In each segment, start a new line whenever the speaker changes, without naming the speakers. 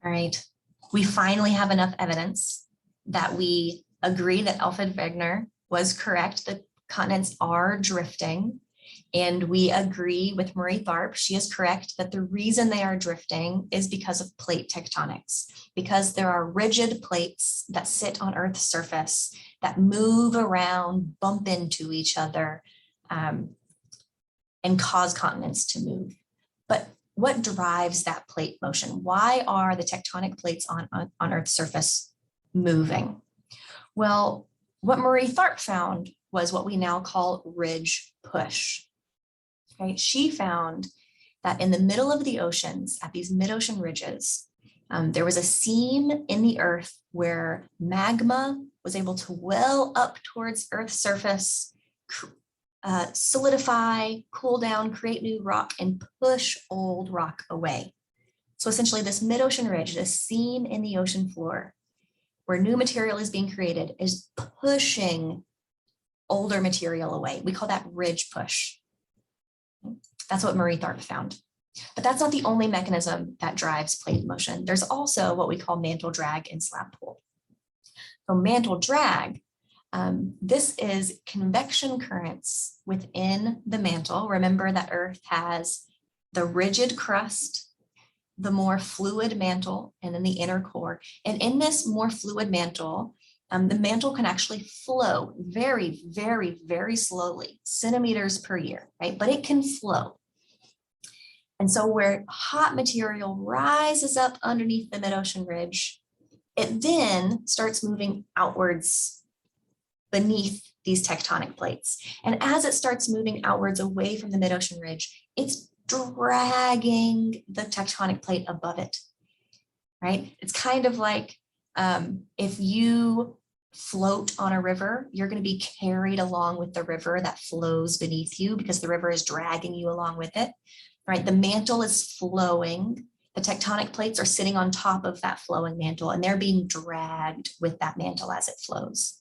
All right, we finally have enough evidence that we agree that Alfred Wegener was correct, that continents are drifting. And we agree with Marie Tharp, she is correct, that the reason they are drifting is because of plate tectonics, because there are rigid plates that sit on Earth's surface that move around, bump into each other, and cause continents to move. But what drives that plate motion? Why are the tectonic plates on Earth's surface moving? Well, what Marie Tharp found was what we now call ridge push. Right? She found that in the middle of the oceans, at these mid-ocean ridges, there was a seam in the earth where magma was able to well up towards Earth's surface, solidify, cool down, create new rock, and push old rock away. So essentially this mid-ocean ridge, this seam in the ocean floor, where new material is being created, is pushing older material away. We call that ridge push. That's what Marie Tharp found. But that's not the only mechanism that drives plate motion. There's also what we call mantle drag and slab pull. So mantle drag, this is convection currents within the mantle. Remember that Earth has the rigid crust, the more fluid mantle, and then the inner core. And in this more fluid mantle, the mantle can actually flow very, very, very slowly, centimeters per year, right? But it can flow. And so where hot material rises up underneath the mid-ocean ridge, it then starts moving outwards beneath these tectonic plates. And as it starts moving outwards away from the mid-ocean ridge, it's dragging the tectonic plate above it, right? It's kind of like if you float on a river, you're going to be carried along with the river that flows beneath you because the river is dragging you along with it, right? The mantle is flowing. The tectonic plates are sitting on top of that flowing mantle and they're being dragged with that mantle as it flows.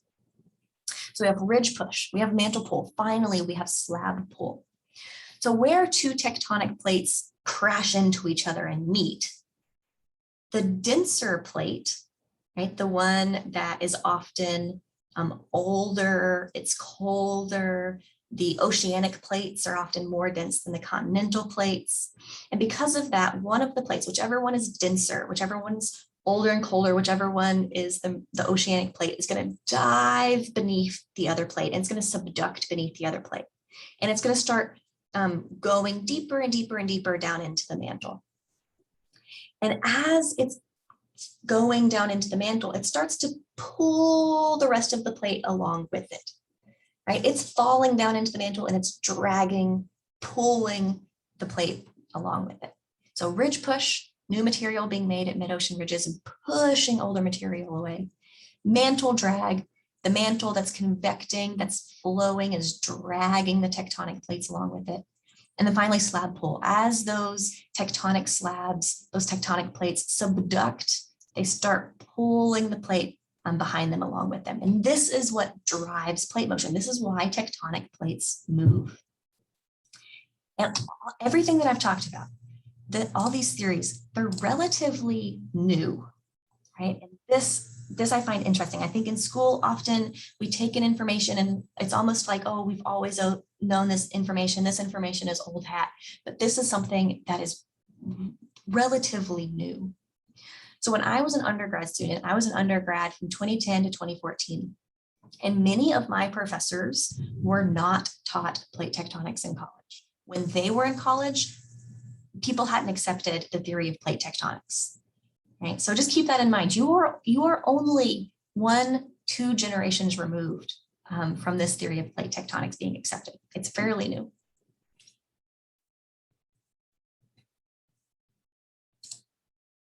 So we have ridge push, we have mantle pull. Finally, we have slab pull. So where two tectonic plates crash into each other and meet, the denser plate, right, the one that is often older, it's colder, the oceanic plates are often more dense than the continental plates. And because of that, one of the plates, whichever one is denser, whichever one's older and colder, whichever one is the oceanic plate, is going to dive beneath the other plate and it's going to subduct beneath the other plate. And it's going to start going deeper and deeper and deeper down into the mantle. And as it's going down into the mantle, it starts to pull the rest of the plate along with it, right? It's falling down into the mantle and it's dragging, pulling the plate along with it. So ridge push, new material being made at mid-ocean ridges and pushing older material away. Mantle drag, the mantle that's convecting, that's flowing, is dragging the tectonic plates along with it. And then finally slab pull. As those tectonic slabs, those tectonic plates subduct, they start pulling the plate behind them along with them. And this is what drives plate motion. This is why tectonic plates move. And everything that I've talked about, all these theories, they're relatively new, right? And this I find interesting. I think in school, often we take in information and it's almost like, oh, we've always known this information is old hat, but this is something that is relatively new. So when I was an undergrad student, I was an undergrad from 2010 to 2014, and many of my professors were not taught plate tectonics in college. When they were in college, people hadn't accepted the theory of plate tectonics, right? So just keep that in mind. You are only 1-2 generations removed from this theory of plate tectonics being accepted. It's fairly new.